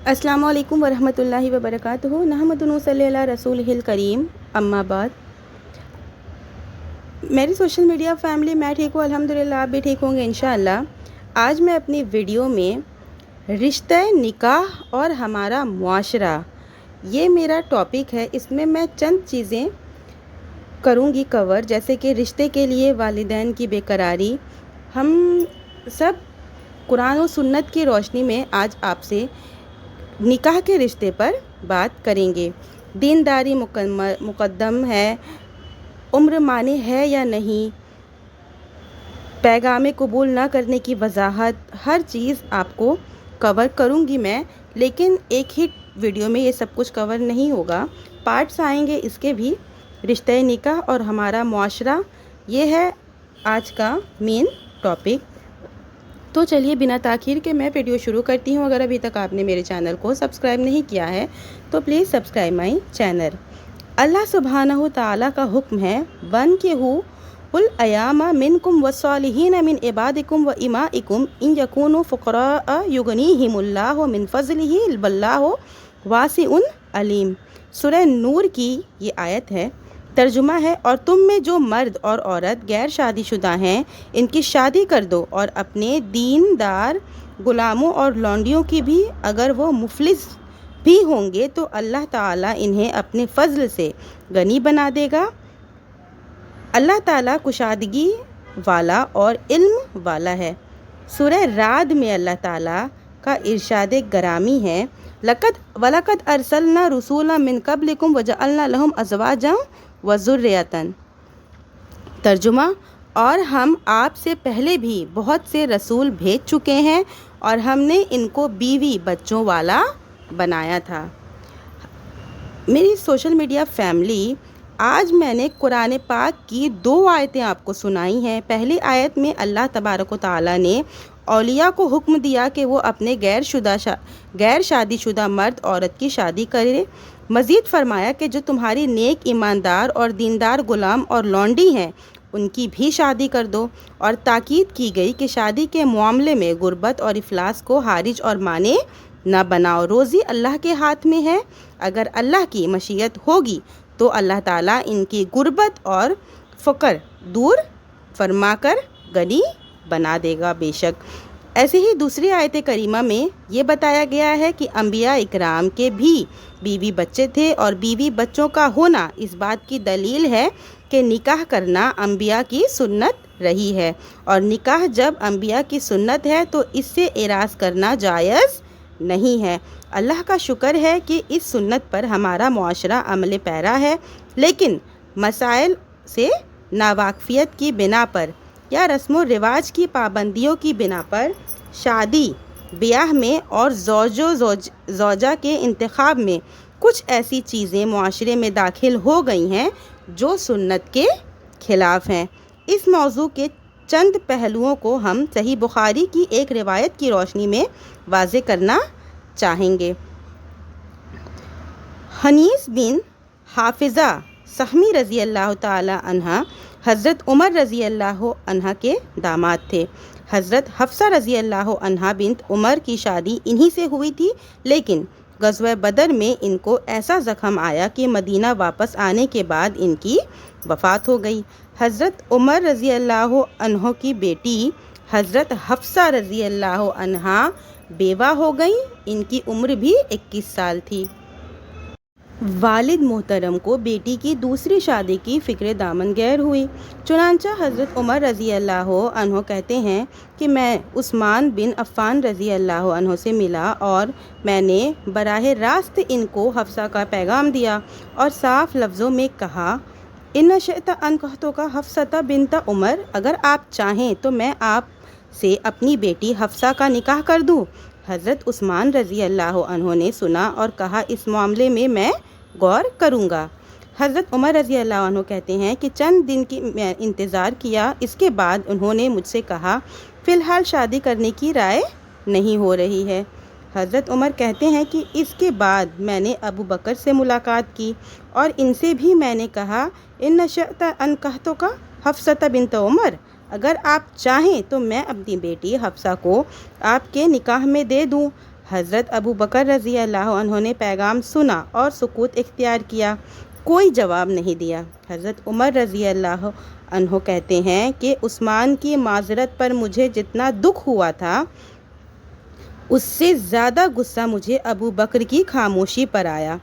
अस्सलामु अलैकुम वरहमतुल्लाहि वबरकातुहू। नहमदुहु सल्ली अला रसूलिहिल करीम। अम्मा बाद, मेरी सोशल मीडिया फैमिली, मैं ठीक हूँ अल्हम्दुलिल्लाह, आप भी ठीक होंगे इंशाअल्लाह। आज मैं अपनी वीडियो में रिश्ते निकाह और हमारा मुआशरा, ये मेरा टॉपिक है। इसमें मैं चंद चीज़ें करूँगी कवर, जैसे कि रिश्ते के लिए वालिदैन की बेकरारी। हम सब कुरान और सुन्नत की रोशनी में आज आपसे निकाह के रिश्ते पर बात करेंगे। दीनदारी मुकद्दम है, उम्र माने है या नहीं, पैगाम कबूल ना करने की वजाहत, हर चीज़ आपको कवर करूँगी मैं। लेकिन एक ही वीडियो में ये सब कुछ कवर नहीं होगा, पार्ट्स आएंगे इसके भी। रिश्ते निकाह और हमारा मुआशरा, ये है आज का मेन टॉपिक। तो चलिए बिना ताख़ीर के मैं वीडियो शुरू करती हूँ। अगर अभी तक आपने मेरे चैनल को सब्सक्राइब नहीं किया है तो प्लीज़ सब्सक्राइब माई चैनल। अल्लाह सुब्हानहु ताला का हुक्म है, वन के हुल अयामा मिनकुम वस्सालिहीन मिन इबादिकुम व इमाइकुम इन यकूनु फुक़रा युगनीहिमुल्लाहु मिन फ़ज़लिही वल्लाहु वासिउन अलीम। सूरह नूर की ये आयत है। तर्जुमा है, और तुम में जो मर्द और औरत गैर शादीशुदा हैं, इनकी शादी कर दो, और अपने दीनदार गुलामों और लौंडियों की भी, अगर वो मुफलिस भी होंगे तो अल्लाह ताला इन्हें अपने फ़ज़ल से गनी बना देगा। अल्लाह ताला कुशादगी वाला और इल्म वाला है। सूरह राद में अल्लाह ताला का इरशाद गरामी है, वलक़द अरसलना रसूला मिन क़ब्लिकुम वजअलना लहुम अज़वाजन व ज़ुर्रियतन। तर्जुमा, और हम आपसे पहले भी बहुत से रसूल भेज चुके हैं और हमने इनको बीवी बच्चों वाला बनाया था। मेरी सोशल मीडिया फैमिली, आज मैंने कुरान पाक की 2 आयतें आपको सुनाई हैं। पहली आयत में अल्लाह तबारक व तआला ने औलिया को हुक्म दिया कि वो अपने गैर शादीशुदा मर्द औरत की शादी करे। मज़ीद फरमाया कि जो तुम्हारी नेक, ईमानदार और दीनदार गुलाम और लौंडी हैं, उनकी भी शादी कर दो। और ताकीद की गई कि शादी के मामले में गुर्बत और इफलास को हारिज और माने ना बनाओ। रोज़ी अल्लाह के हाथ में है। अगर अल्लाह की मशीयत होगी तो अल्लाह ताला इनकी गुर्बत और फ़क़र दूर फरमाकर गनी बना देगा बेशक। ऐसे ही दूसरी आयत करीमा में ये बताया गया है कि अंबिया इकराम के भी बीवी बच्चे थे, और बीवी बच्चों का होना इस बात की दलील है कि निकाह करना अंबिया की सुन्नत रही है, और निकाह जब अंबिया की सुन्नत है तो इससे एराज़ करना जायज़ नहीं है। अल्लाह का शुक्र है कि इस सुन्नत पर हमारा मुआशरा अमल पैरा है, लेकिन मसाइल से नावाकफियत की बिना पर या रस्म व रिवाज की पाबंदियों की बिना पर शादी ब्याह में और ज़ौजा के इंतखाब में कुछ ऐसी चीज़ें मुआशरे में दाखिल हो गई हैं जो सुन्नत के ख़िलाफ़ हैं। इस मौजू के चंद पहलुओं को हम सही बुखारी की एक रिवायत की रोशनी में वाज़े करना चाहेंगे। हनीस बिन हाफिज़ा सहमी रज़ी अल्लाह ताला अन्हा हज़रत उमर रज़ी अल्लाह अन्हा के दामाद थे। हज़रत हफ्सा रज़ी अल्लाह अन्हा बिन्त उमर की शादी इन्हीं से हुई थी, लेकिन ग़ज़वा बदर में इनको ऐसा ज़ख़म आया कि मदीना वापस आने के बाद इनकी वफ़ात हो गई। हज़रत उमर रज़ी अल्लाह अन्हो की बेटी हज़रत हफ्सा रज़ी अल्लाह अन्हा बेवा हो गई। इनकी उम्र भी 21 साल थी। वालिद मोहतरम को बेटी की दूसरी शादी की फ़िक्र दामन गैर हुई। चुनांचा हज़रत उमर रज़ी अल्लाह अन्हो कहते हैं कि मैं उस्मान बिन अफ़्फ़ान रज़ी अल्लाह अन्हो से मिला और मैंने बराह रास्त इनको हफ्सा का पैगाम दिया और साफ़ लफ्ज़ों में कहा, इन्ना शअता अन कहतो का हफ्सता बिनता उमर, अगर आप चाहें तो मैं आप से अपनी बेटी हफ्सा का निकाह कर दूँ। हज़रत उस्मान रज़ी अल्लाह अन्हो ने सुना और कहा, इस मामले में मैं गौर करूँगा। हज़रत उमर रज़ी अल्लाह अन्हो कहते हैं कि चंद दिन की इंतज़ार किया, इसके बाद उन्होंने मुझसे कहा, फ़िलहाल शादी करने की राय नहीं हो रही है। हज़रत उमर कहते हैं कि इसके बाद मैंने अबू बकर से मुलाकात की और इनसे भी मैंने कहा, इन नशअता अन कहतो का हफ्सता बिनत उमर, अगर आप चाहें तो मैं अपनी बेटी हफ्सा को आपके निकाह में दे दूं। حضرت ابو بکر رضی اللہ عنہ نے پیغام سنا اور سکوت اختیار کیا، کوئی جواب نہیں دیا۔ حضرت عمر رضی اللہ عنہ کہتے ہیں کہ عثمان کی معذرت پر مجھے جتنا دکھ ہوا تھا اس سے زیادہ غصہ مجھے ابو بکر کی خاموشی پر آیا۔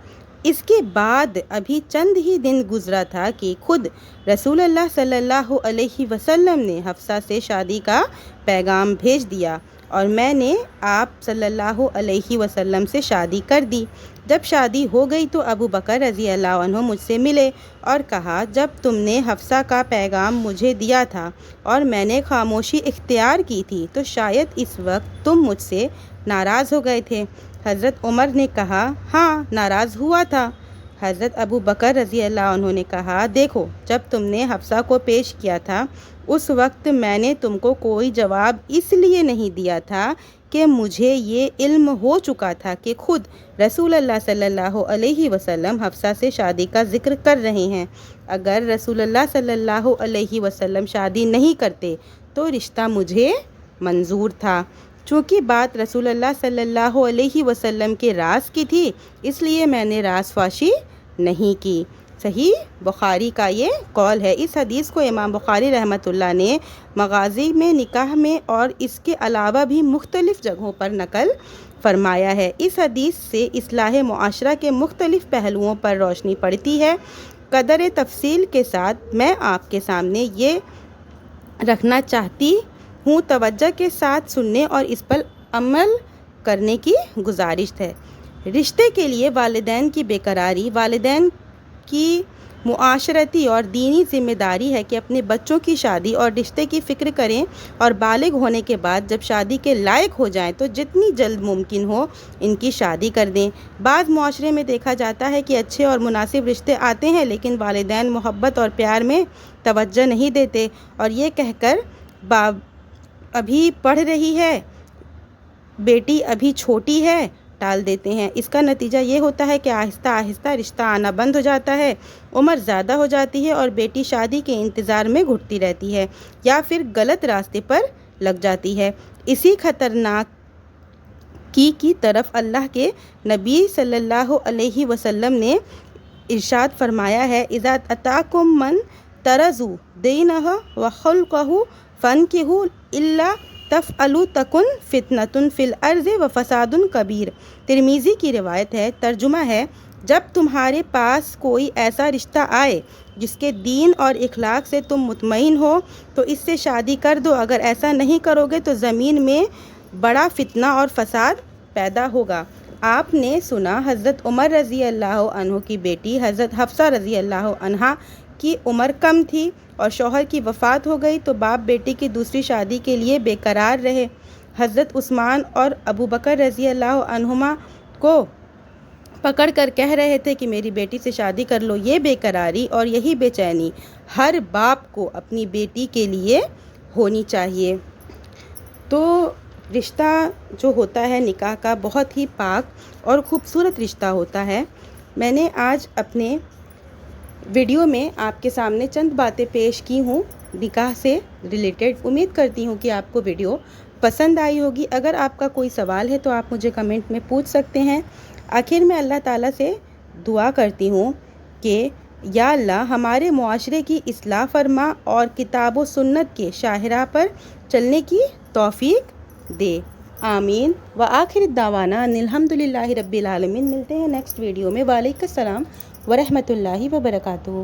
اس کے بعد ابھی چند ہی دن گزرا تھا کہ خود رسول اللہ صلی اللہ علیہ وسلم نے حفصہ سے شادی کا پیغام بھیج دیا اور میں نے آپ صلی اللہ علیہ وسلم سے شادی کر دی۔ جب شادی ہو گئی تو ابو بکر رضی اللہ عنہ مجھ سے ملے اور کہا، جب تم نے حفصہ کا پیغام مجھے دیا تھا اور میں نے خاموشی اختیار کی تھی تو شاید اس وقت تم مجھ سے ناراض ہو گئے تھے۔ حضرت عمر نے کہا، ہاں ناراض ہوا تھا۔ حضرت ابو بکر رضی اللہ عنہ نے کہا، دیکھو جب تم نے حفصہ کو پیش کیا تھا اس وقت میں نے تم کو کوئی جواب اس لیے نہیں دیا تھا کہ مجھے یہ علم ہو چکا تھا کہ خود رسول اللہ صلی اللہ علیہ وسلم حفصہ سے شادی کا ذکر کر رہے ہیں۔ اگر رسول اللہ صلی اللہ علیہ وسلم شادی نہیں کرتے تو رشتہ مجھے منظور تھا۔ چونکہ بات رسول اللہ صلی اللہ علیہ وسلم کے راز کی تھی اس لیے میں نے راز فاشی نہیں کی۔ صحیح بخاری کا یہ قول ہے۔ اس حدیث کو امام بخاری رحمۃ اللہ نے مغازی میں، نکاح میں اور اس کے علاوہ بھی مختلف جگہوں پر نقل فرمایا ہے۔ اس حدیث سے اصلاح معاشرہ کے مختلف پہلوؤں پر روشنی پڑتی ہے۔ قدر تفصیل کے ساتھ میں آپ کے سامنے یہ رکھنا چاہتی ہوں، توجہ کے ساتھ سننے اور اس پر عمل کرنے کی گزارش ہے۔ رشتے کے لیے والدین کی بیقراری، والدین کی معاشرتی اور دینی ذمہ داری ہے کہ اپنے بچوں کی شادی اور رشتے کی فکر کریں اور بالغ ہونے کے بعد جب شادی کے لائق ہو جائیں تو جتنی جلد ممکن ہو ان کی شادی کر دیں۔ بعض معاشرے میں دیکھا جاتا ہے کہ اچھے اور مناسب رشتے آتے ہیں لیکن والدین محبت اور پیار میں توجہ نہیں دیتے اور یہ کہہ کر ابھی پڑھ رہی ہے، بیٹی ابھی چھوٹی ہے ٹال دیتے ہیں۔ اس کا نتیجہ یہ ہوتا ہے کہ آہستہ آہستہ رشتہ آنا بند ہو جاتا ہے، عمر زیادہ ہو جاتی ہے اور بیٹی شادی کے انتظار میں گھٹتی رہتی ہے یا پھر غلط راستے پر لگ جاتی ہے۔ اسی خطرناک کی طرف اللہ کے نبی صلی اللہ علیہ وسلم نے ارشاد فرمایا ہے، اذا اتاکم من ترضوا دینہ وخلقہ فانکحوا الا تفعلوا تکن فتنۃ فی الارض وفساد کبیر۔ ترمذی کی روایت ہے، ترجمہ ہے، جب تمہارے پاس کوئی ایسا رشتہ آئے جس کے دین اور اخلاق سے تم مطمئن ہو تو اس سے شادی کر دو، اگر ایسا نہیں کرو گے تو زمین میں بڑا فتنہ اور فساد پیدا ہوگا۔ آپ نے سنا حضرت عمر رضی اللہ عنہ کی بیٹی حضرت حفصہ رضی اللہ عنہا کی عمر کم تھی اور شوہر کی وفات ہو گئی تو باپ بیٹی کی دوسری شادی کے لیے بے قرار رہے۔ حضرت عثمان اور ابو بکر رضی اللہ عنہما کو پکڑ کر کہہ رہے تھے کہ میری بیٹی سے شادی کر لو۔ یہ بے قراری اور یہی بے چینی ہر باپ کو اپنی بیٹی کے لیے ہونی چاہیے۔ تو رشتہ جو ہوتا ہے نکاح کا بہت ہی پاک اور خوبصورت رشتہ ہوتا ہے۔ میں نے آج اپنے ویڈیو میں آپ کے سامنے چند باتیں پیش کی ہوں نکاح سے ریلیٹڈ۔ امید کرتی ہوں کہ آپ کو ویڈیو پسند آئی ہوگی۔ اگر آپ کا کوئی سوال ہے تو آپ مجھے کمنٹ میں پوچھ سکتے ہیں۔ آخر میں اللہ تعالیٰ سے دعا کرتی ہوں کہ یا اللہ ہمارے معاشرے کی اصلاح فرما اور کتاب و سنت کے شاہراہ پر چلنے کی توفیق دے، آمین۔ وآخر دعوانا ان الحمد للہ رب العالمین۔ ملتے ہیں نیکسٹ ویڈیو میں۔ وعلیکم السلام ورحمۃ اللہ وبرکاتہ۔